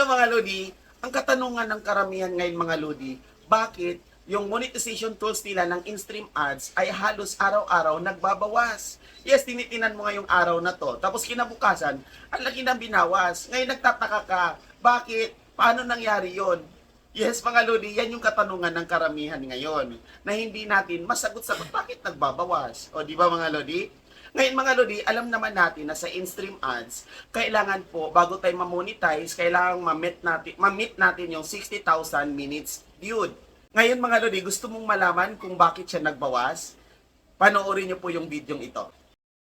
mga Lodi, ang katanungan ng karamihan ngayon mga Lodi, bakit yung monetization tools nila ng in-stream ads ay halos araw-araw nagbabawas? Yes, tinitinan mo ngayong araw na to. Tapos kinabukasan, ang laki ng binawas. Ngayon nagtataka ka, bakit? Paano nangyari yon? Yes, mga Lodi, yan yung katanungan ng karamihan ngayon na hindi natin masagot sa bakit nagbabawas. O di ba mga Lodi? Ngayon mga Lodi, alam naman natin na sa in-stream ads, kailangan po, bago tayo ma-monetize, kailangan ma-meet natin yung 60,000 minutes viewed. Ngayon mga Lodi, gusto mong malaman kung bakit siya nagbawas? Panoorin niyo po yung video ito.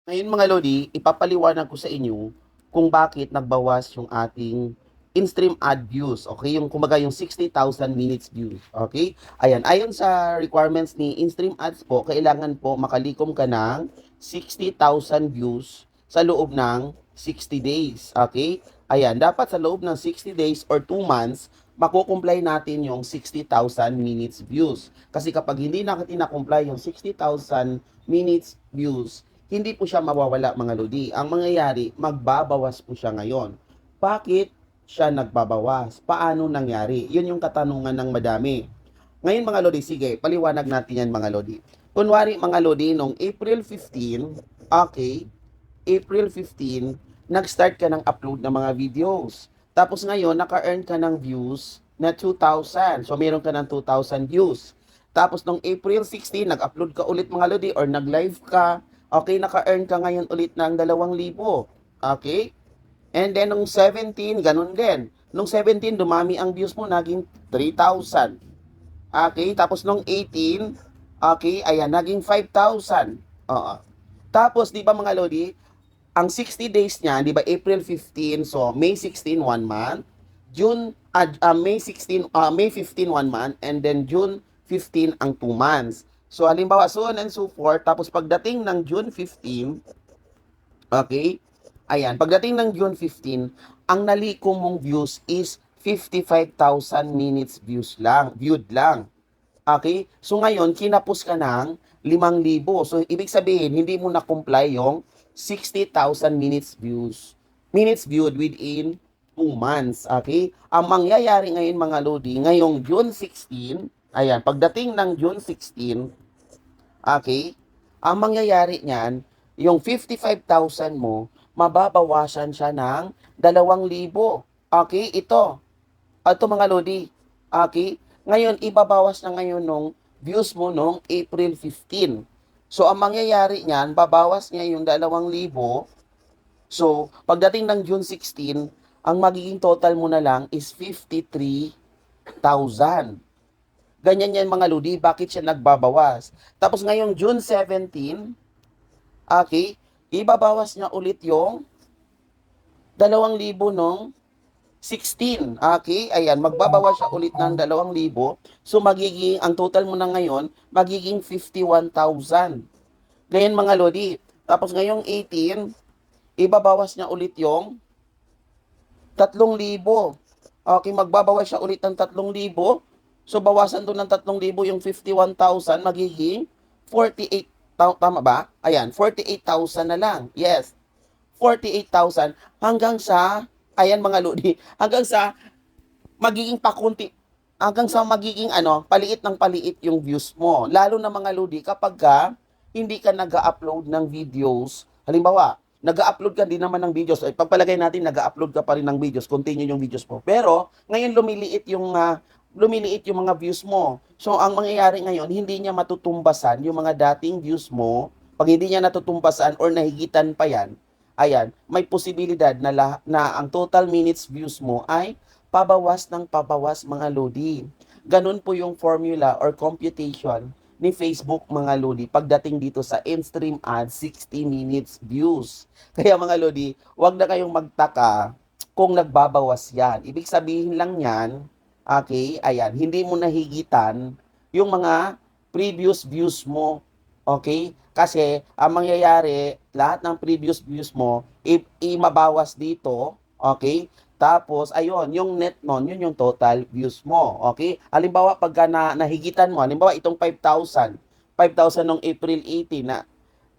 Ngayon mga Lodi, ipapaliwanag ko sa inyo kung bakit nagbawas yung ating in-stream ad views. Okay? Yung kumbaga yung 60,000 minutes views. Okay? Ayan, ayon sa requirements ni in-stream ads po, kailangan po makalikom ka ng 60,000 views sa loob ng 60 days. Okay? Ayan, dapat sa loob ng 60 days or 2 months, makukumply natin yung 60,000 minutes views. Kasi kapag hindi natin na-comply yung 60,000 minutes views, hindi po siya mawawala mga Lodi. Ang mangyayari, magbabawas po siya ngayon. Bakit siya nagbabawas? Paano nangyari? Yun yung katanungan ng madami. Ngayon mga Lodi, sige, paliwanag natin yan mga Lodi. Kunwari mga Lodi, noong April 15, okay, April 15, nag-start ka ng upload ng mga videos. Tapos ngayon, naka-earn ka ng views na 2,000. So, meron ka ng 2,000 views. Tapos, noong April 16, nag-upload ka ulit mga Lodi or nag-live ka. Okay, naka-earn ka ngayon ulit ng 2,000. Okay? And then, nung 17, ganun din. Nung 17, dumami ang views mo, naging 3,000. Okay? Tapos, nung 18, okay, ayan, naging 5,000. Oo. Tapos, di ba mga Lodi, ang 60 days niya, di ba, April 15, so May 16, 1 month, May 15, 1 month, and then June 15 ang 2 months. So, halimbawa, so on and so forth, tapos pagdating ng June 15, okay, ayan, pagdating ng June 15, ang nalikom mong views is 55,000 minutes viewed lang. Okay? So ngayon, kinapos ka ng 5,000. So ibig sabihin, hindi mo na-comply yung 60,000 minutes viewed within 2 months. Okay? Ang mangyayari ngayon mga Lodi, ngayong June 16, ayan, pagdating ng June 16, okay, ang mangyayari niyan, yung 55,000 mo, mababawasan siya ng 2,000. Okay? Ito mga Lodi. Okay? Ngayon, ibabawas na ngayon nung views mo nung April 15. So, ang mangyayari niyan, babawas niya yung 2,000. So, pagdating ng June 16, ang magiging total mo na lang is 53,000. Ganyan yan mga Lodi, bakit siya nagbabawas? Tapos ngayong June 17, okay, ibabawas niya ulit yung 2,000 nung 16. Okay, ayan, magbabawas siya ulit ng 2,000. So, ang total mo na ngayon, magiging 51,000. Ngayon mga Lodi, tapos ngayong 18, ibabawas niya ulit yung 3,000. Okay, magbabawas siya ulit ng 3,000. So, bawasan doon ng 3,000 yung 51,000, magiging 48,000. Tama ba? Ayan, 48,000 na lang. Yes, 48,000 hanggang sa, ayan mga Lodi, hanggang sa magiging paliit ng paliit yung views mo. Lalo na mga Lodi, kapag hindi ka nag-upload ng videos, halimbawa, nag-upload ka din naman ng videos, pagpalagay natin nag-upload ka pa rin ng videos, continue yung videos mo. Pero, ngayon lumiliit yung mga views mo. So, ang mangyayari ngayon, hindi niya matutumbasan yung mga dating views mo. Pag hindi niya natutumbasan or nahigitan pa yan, ayan, may posibilidad na ang total minutes views mo ay pabawas ng pabawas mga Lodi. Ganun po yung formula or computation ni Facebook mga Lodi pagdating dito sa in-stream ad 60 minutes views. Kaya mga Lodi, wag na kayong magtaka kung nagbabawas yan. Ibig sabihin lang yan, okay, ayan, hindi mo nahigitan yung mga previous views mo. Okay? Kasi, ang mangyayari, lahat ng previous views mo, imabawas dito. Okay? Tapos, ayun, yung net nun, yun yung total views mo. Okay? Halimbawa, pagka nahigitan mo, halimbawa, itong 5,000 nung April 18 na,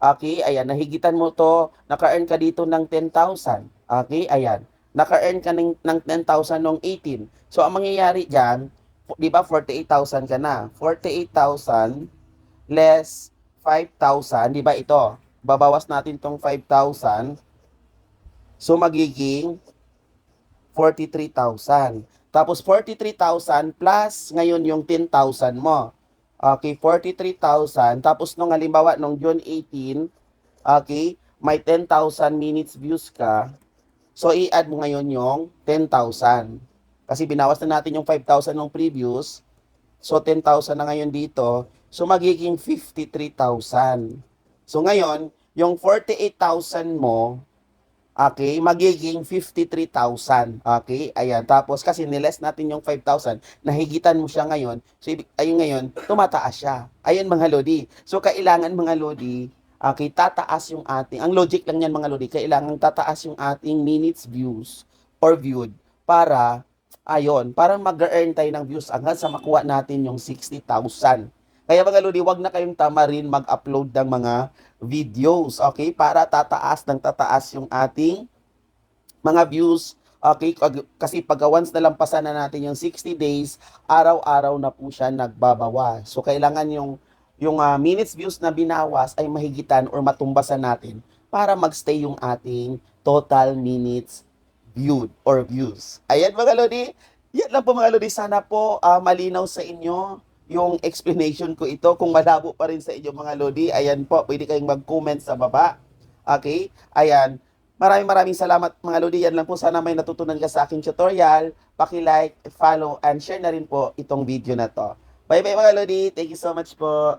okay, ayan, nahigitan mo to, naka-earn ka dito ng 10,000. Okay? Ayan. naka-earn ka ng 10,000 noong 18. So, ang mangyayari dyan, di ba 48,000 ka na. 48,000 less 5,000, di ba ito? Babawas natin tong 5,000. So, magiging 43,000. Tapos 43,000 plus ngayon yung 10,000 mo. Okay, 43,000. Tapos nung halimbawa nung June 18, okay, may 10,000 minutes views ka. So i-add mo ngayon yung 10,000. Kasi binawas na natin yung 5,000 nung previous. So 10,000 na ngayon dito. So magiging 53,000. So ngayon, yung 48,000 mo, okay, magiging 53,000. Okay, ayan. Tapos kasi niles natin yung 5,000, nahigitan mo siya ngayon. So, ayun ngayon, tumataas siya. Ayun mga Lodi. So, kailangan mga Lodi, okay, tataas yung ating, ang logic lang yan mga Lodi, kailangan tataas yung ating minutes views or viewed para, ayun, para mag-earn tayo ng views hanggang sa makuha natin yung 60,000. Kaya mga Lodi, wag na kayong tamarin mag-upload ng mga videos, okay? Para tataas ng tataas yung ating mga views, okay? Kasi pag once na lampasan na natin yung 60 days, araw-araw na po siya nagbabawas. So, kailangan yung minutes views na binawas ay mahigitan or matumbasan natin para magstay yung ating total minutes viewed or views. Ayan mga Lodi, yan lang po mga Lodi. Sana po malinaw sa inyo yung explanation ko ito. Kung malabo pa rin sa inyo mga Lodi, ayan po, pwede kayong mag-comment sa baba. Okay? Ayan. Maraming salamat mga Lodi. Yan lang po. Sana may natutunan ka sa aking tutorial. Paki-like, follow, and share na rin po itong video na to. Bye-bye mga Lodi. Thank you so much po.